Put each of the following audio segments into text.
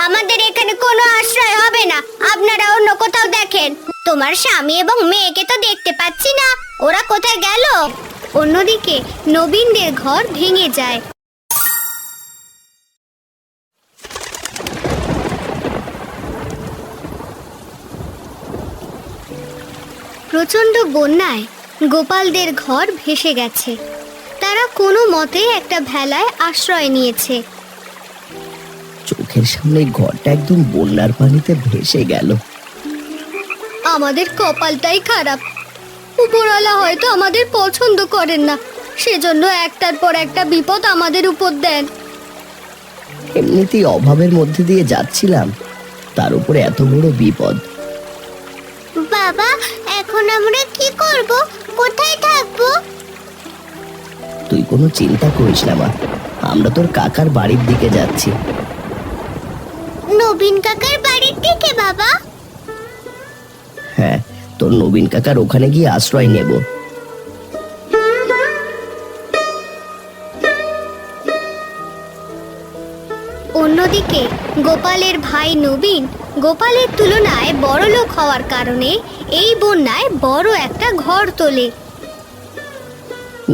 আমাদের এখানে কোনো আশ্রয় হবে না, আপনারা অন্য কোথাও দেখেন। তোমার স্বামী এবং মেয়েকে তো দেখতে পাচ্ছি না, ওরা কোথায় গেল? অন্যদিকে নবীনদের ঘর ভেঙে যায়। প্রচন্ড বন্যায় গোপালদের ঘর ভেসে গেছে। তারা কোনো মতে একটা ভেলায় আশ্রয় নিয়েছে। চোখের সামনে ঘরটা একদম বন্যার পানিতে ভেসে গেল। আমাদের কপালটাই খারাপ। উপরওয়ালা হয়তো আমাদের পছন্দ করেন না, সেজন্য একটার পর একটা বিপদ আমাদের উপর দেন। এমনিতেই অভাবের মধ্যে দিয়ে যাচ্ছিলাম, তার উপরে এত বড় বিপদ। বাবা, এখন আমরা কি করব? কোথায় থাকবো? তুই কোনো চিন্তা করিস না মা, আমরা তোর কাকার বাড়ির দিকে যাচ্ছি। নবীন কাকার বাড়ির দিকে বাবা? হ্যাঁ, তোর নবীন কাকার ওখানে গিয়ে আশ্রয় নেব। অন্যদিকে গোপালের ভাই নবীন গোপালের তুলনায় বড়লোক হওয়ার কারণে এই বন্যায় বড় একটা ঘর তোলে।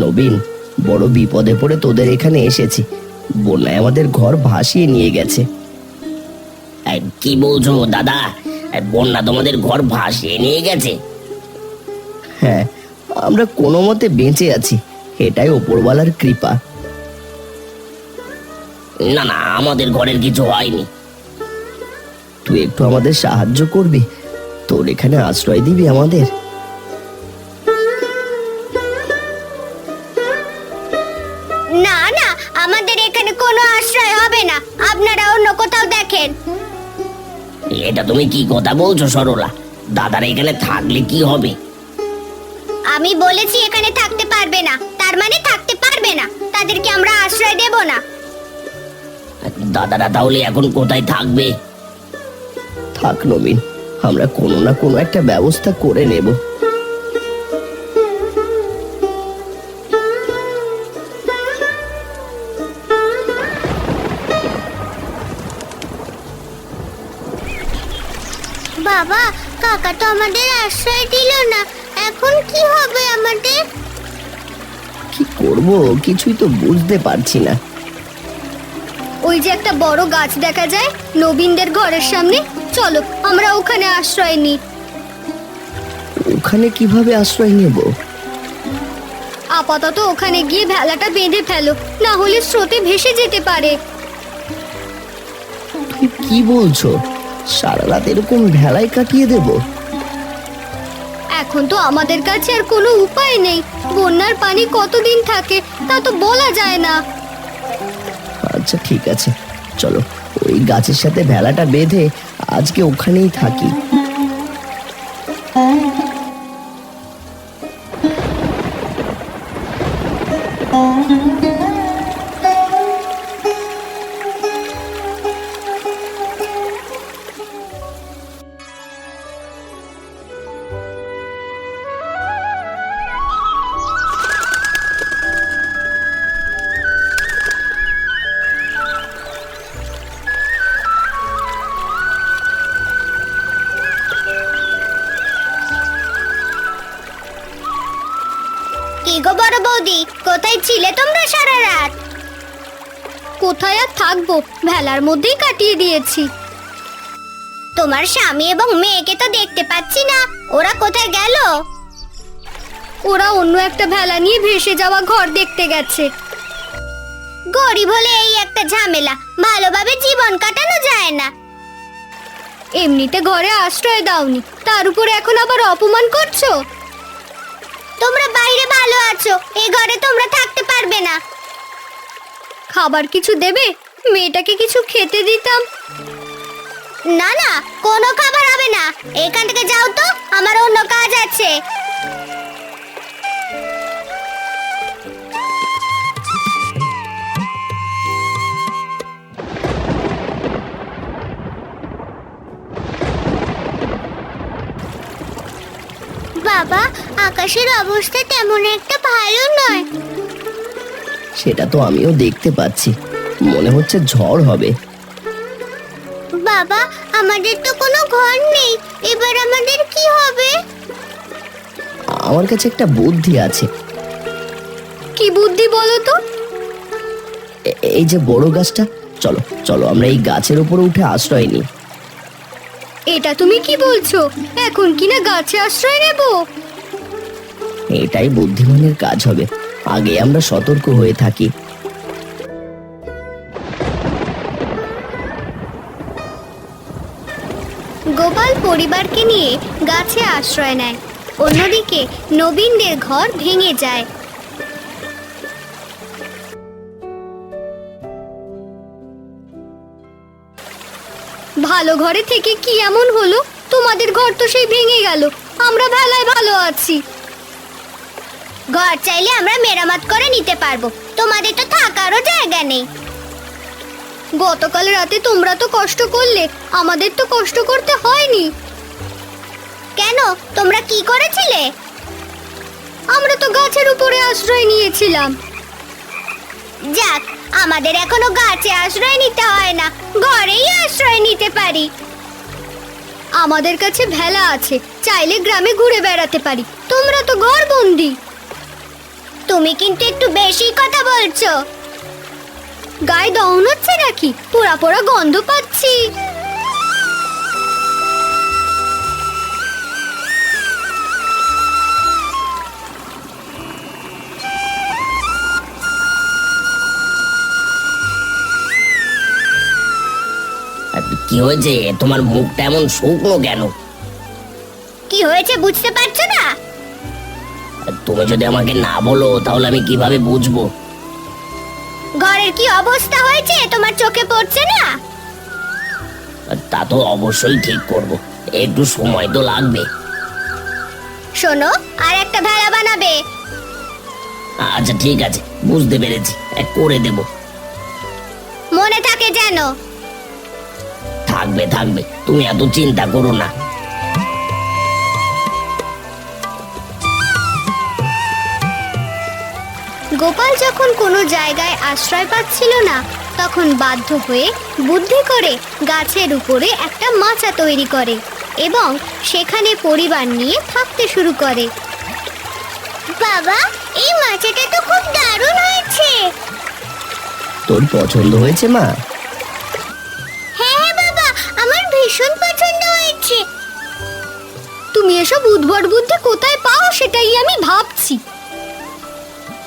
নবীন, বড় বিপদে পড়ে তোদের এখানে এসেছি। বন্যায় আমাদের ঘর ভাসিয়ে নিয়ে গেছে। কি বলছো দাদা? বন্যা তোমাদের ঘর ভাসিয়ে নিয়ে গেছে? হ্যাঁ, আমরা কোনো মতে বেঁচে আছি, এটাই ওপরওয়ালার কৃপা। না না, আমাদের ঘরের কিছু হয়নি। তুই একটু আমাদের সাহায্য করবি? তোর এখানে আশ্রয় দিবি আমাদের? না না, আমাদের এখানে কোনো আশ্রয় হবে না, আপনারা অন্য কোথাও দেখেন। এটা তুমি কি কথা বলছো সরলা? দাদার এখানে থাকলে কি হবে? আমি বলেছি এখানে থাকতে পারবে না, তার মানে থাকতে পারবে না, তাদেরকে আমরা আশ্রয় দেব না। দাদারা তাহলে এখন কোথায় থাকবে? থাক নবীন, আমরা কোনো না কোনো একটা ব্যবস্থা করে নেব। বাবা, কাকা তো আমাদের আশ্রয় দিল না, এখন কি হবে আমাদের? কি করব কিছুই তো বুঝতে পারছি না। ওই যে একটা বড় গাছ দেখা যায় নবীনদের ঘরের সামনে, চলো আমরা ওখানে আশ্রয় নিই। ওখানে কিভাবে আশ্রয় নেব? আপাতত ওখানে গিয়ে ভেলাটা বেঁধে ফেলো, না হলে স্রোতে ভেসে যেতে পারে। তুই কি বলছো? সারা রাত এরকম ভেলায় কাটিয়ে দেব? এখন তো আমাদের কাছে আর কোনো উপায় নেই, বন্যার পানি কতদিন থাকে তা তো বলা যায় না। আচ্ছা ঠিক আছে, চলো ওই গাছের সাথে ভেলাটা বেঁধে আজকে ওখানেই থাকি। কি গো বড় বৌদি, কোথায় ছিলে তোমরা সারা রাত? কোথায় আর থাকবো, ভেলার মধ্যেই কাটিয়ে দিয়েছি। তোমার স্বামী এবং মেয়েকে তো দেখতে পাচ্ছি না, ওরা কোথায় গেল? ওরা অন্য একটা ভেলা নিয়ে ভেসে যাওয়া ঘর দেখতে গেছে। গরিব হলে এই একটা ঝামেলা, ভালোভাবে জীবন কাটানো যায় না। এমনিতে ঘরে আশ্রয় দাওনি, তার উপরে এখন আবার অপমান করছো। তোমরা বাইরে ভালো আছো, এই ঘরে তোমরা থাকতে পারবে না। খাবার কিছু দেবে? মেয়েটাকে কিছু খেতে দিতাম। না না, কোনো খাবার হবে না, এখান থেকে যাও তো, আমার অন্য কাজ আছে। বাবা, আকাশের অবস্থা তেমন একটা ভালো নয়। সেটা তো আমিও দেখতে পাচ্ছি, মনে হচ্ছে ঝড় হবে। বাবা, আমাদের তো কোনো ঘর নেই, এবার আমাদের কি হবে? আমার কাছে একটা বুদ্ধি আছে। কি বুদ্ধি বলো তো? এই যে বড় গাছটা, চলো চলো আমরা এই গাছের উপরে উঠে আশ্রয় নিই। এটা তুমি কি বলছো? এখন কিনা গাছে আশ্রয় নেব? এটাই বুদ্ধিমানের কাজ হবে, আগে আমরা সতর্ক হয়ে থাকি। গোপাল পরিবারকে নিয়ে গাছে আশ্রয় নেয়। অন্যদিকে নবীনদের ঘর ভেঙে যায়। ভালো ঘরে থেকে কি এমন হলো? তোমাদের ঘর তো সেই ভেঙে গেল, আমরা ভেলায় ভালো আছি। ঘর চাইলে আমরা মেরামত করে নিতে পারবো, তোমাদের তো থাকারও জায়গা নেই। গতকাল রাতে তোমরা তো কষ্ট করলে, আমাদের তো কষ্ট করতে হয়নি। কেন, তোমরা কি করেছিলে? আমরা তো গাছের উপরে আশ্রয় নিয়েছিলাম। যাক, আমাদের এখনো গাছে আশ্রয় নিতে হয় না, ঘরেই আশ্রয় নিতে পারি। আমাদের কাছে ভেলা আছে, চাইলে গ্রামে ঘুরে বেড়াতে পারি, তোমরা তো ঘরবন্দি। তুমি কিন্তু একটু বেশি কথা বলছো। গায়ে দহন হচ্ছে নাকি? পোড়া পোড়া গন্ধ পাচ্ছি। কি হয়েছে? তোমার মুখটা এমন শুকনো কেন? কি হয়েছে বুঝতে পারছো না? তুমি যদি আমাকে না বলো তাহলে আমি কিভাবে বুঝবো? ঘরের কি অবস্থা হয়েছে তোমার চোখে পড়ছে না? তা তো অবশ্যই ঠিক করব, একটু সময় তো লাগবে। শোনো, আর একটা ভেলা বানাবে। আচ্ছা ঠিক আছে, বুঝতে পেরেছি, করে দেব। মনে থাকে যেন। থাকবে থাকবে, তুমি এত চিন্তা করো না। গোপাল যখন কোনো জায়গায় আশ্রয় পাচ্ছিল না, তখন বাধ্য হয়ে বুদ্ধি করে গাছের উপরে একটা মাচা তৈরি করে এবং সেখানে পরিবার নিয়ে থাকতে শুরু করে। বাবা, এই মাচাটা তো খুব দারুণ হয়েছে। তোর পছন্দ হয়েছে মা? হ্যাঁ বাবা, আমার ভীষণ পছন্দ হয়েছে। তুমি এসব উদ্ভট বুদ্ধি কোথায় পাও সেটাই আমি ভাবছি।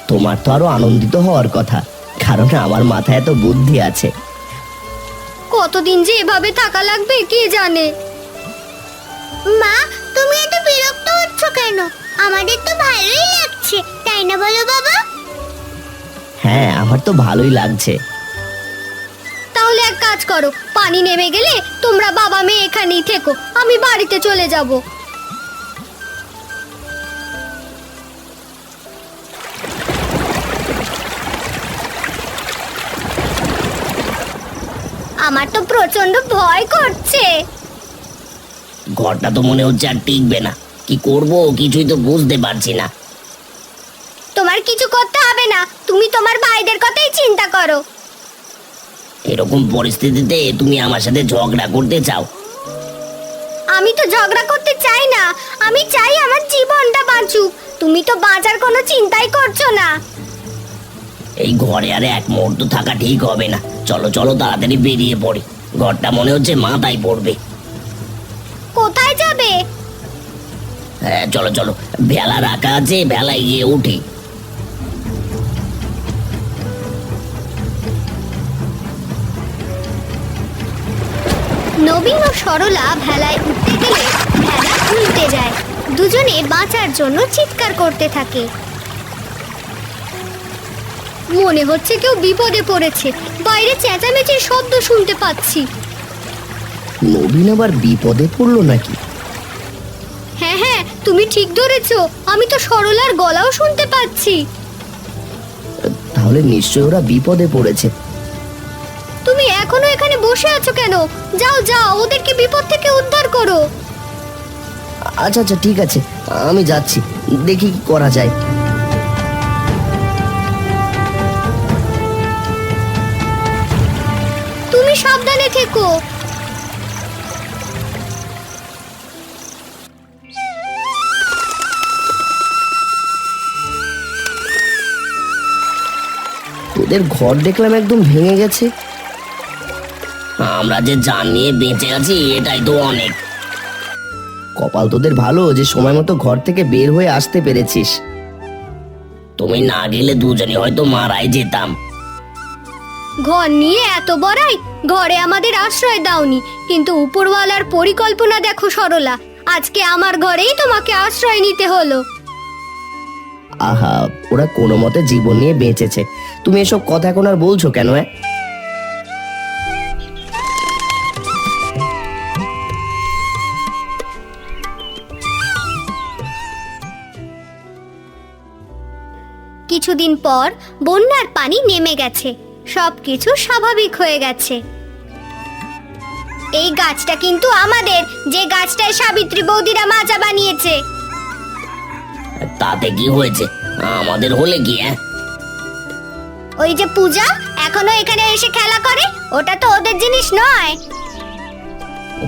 তোমার তো আরো আনন্দিত হওয়ার কথা, কারণ আমার মাথায় এত বুদ্ধি আছে। কতদিন যে এভাবে থাকা লাগবে কে জানে। মা, তুমি এত বিরক্ত হচ্ছ কেন? আমাদের তো ভালোই লাগছে, তাই না বলো বাবা? হ্যাঁ, আমার তো ভালোই লাগছে। তাহলে এক কাজ করো, পানি নেমে গেলে তোমরা বাবা মেয়ে এখানেই থেকো, আমি বাড়িতে চলে যাব। আমার তো প্রচন্ড ভয় করছে। ঘরটা তো মনে হচ্ছে আর টিকবে না, কি করব কিছুই তো বুঝতে পারছি না। তোমার কিছু করতে হবে না, তুমি তোমার ভাইদের কথাই চিন্তা করো। এরকম পরিস্থিতিতে তুমি আমার সাথে ঝগড়া করতে চাও? আমি তো ঝগড়া করতে চাই না, আমি চাই আমার জীবনটা বাঁচুক। তুমি তো বাঁচার কোনো চিন্তাই করছো না। এই ঘরে আর এক মুহূর্ত থাকা ঠিক হবে না, চলো চলো তাড়াতাড়ি বেরিয়ে পড়ি, ঘরটা মনে হচ্ছে মাথায় পড়বে। কোথায় যাবে? হ্যাঁ চলো চলো, ভেলা রাখা আছে, ভেলায় গিয়ে উঠি। নবীন ও সরলা ভেলায় উঠতে গেলে ভেলা উল্টে যায়। দুজনে বাঁচার জন্য চিৎকার করতে থাকে। মনে হচ্ছে কেউ বিপদে পড়েছে, বাইরে চেঁচামেচির শব্দ শুনতে পাচ্ছি। নবীন আবার বিপদে পড়লো নাকি? হ্যাঁ হ্যাঁ, তুমি ঠিক ধরেছো, আমি তো সরলার গলাও শুনতে পাচ্ছি। তাহলে নিশ্চয় ওরা বিপদে পড়েছে। তুমি এখনো এখানে বসে আছো কেন? যাও যাও, ওদেরকে বিপদ থেকে উদ্ধার করো। আচ্ছা আচ্ছা ঠিক আছে, আমি যাচ্ছি, দেখি কি করা যায়। তুমি সাবধানে থেকো। তোদের ঘর দেখলাম একদম ভেঙে গেছে। আমরা যে জান নিয়ে বেঁচে আছি এটাই তো অনেক। কপাল তোদের ভালো যে সময় মতো ঘর থেকে বের হয়ে আসতে পেরেছিস। তুমি না গেলে দুজনে হয়তো মারাই যেতাম। ঘর নিয়ে এত বড়াই, ঘরে আমাদের আশ্রয় দাওনি, কিন্তু উপরওয়ালার পরিকল্পনা দেখো সরলা, আজকে আমার ঘরেই তোমাকে আশ্রয় নিতে হলো। আহা, ওরা কোনো মতে জীবন নিয়ে বেঁচেছে, তুমি এসব কথা এখন আর বলছো কেন? কিছুদিন পর বন্যার পানি নেমে গেছে, সবকিছু স্বাভাবিক হয়ে গেছে। এই গাছটা কিন্তু আমাদের, যে গাছটায় সাবিত্রী বৌদিরা মাজা বানিয়েছে। তাতে কি হয়েছে? আমাদের হলে কি? ওই যে পূজা এখনো এখানে এসে খেলা করে, ওটা তো ওদের জিনিস নয়।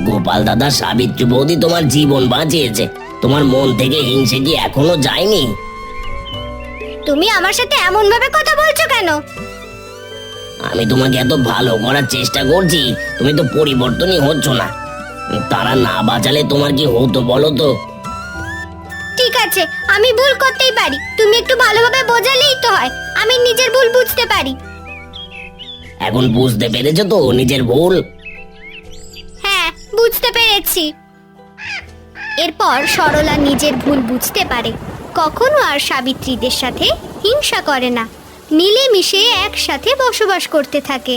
গোপাল দাদা, সাবিত্রী বৌদি তোমার জীবন বাঁচিয়েছে, তোমার মন থেকে হিংসে কি এখনো যায়নি? তুমি আমার সাথে এমন ভাবে কথা বলছো কেন? আমি তোমাকে এত ভালো করার চেষ্টা করছি, তুমি তো পরিবর্তনই হচ্ছ না। তারা না বাঁচালে তোমার কি হতো বলো তো? ঠিক আছে, আমি ভুল করতেই পারি, তুমি একটু ভালোভাবে বোঝালেই তো হয়, আমি নিজের ভুল বুঝতে পারি। এখন বুঝতে পেরেছো তো নিজের ভুল? হ্যাঁ, বুঝতে পেরেছি। এরপর সরলা নিজের ভুল বুঝতে পারে, কখনো আর সাবিত্রীদের সাথে হিংসা করে না, মিলেমিশে একসাথে বসবাস করতে থাকে।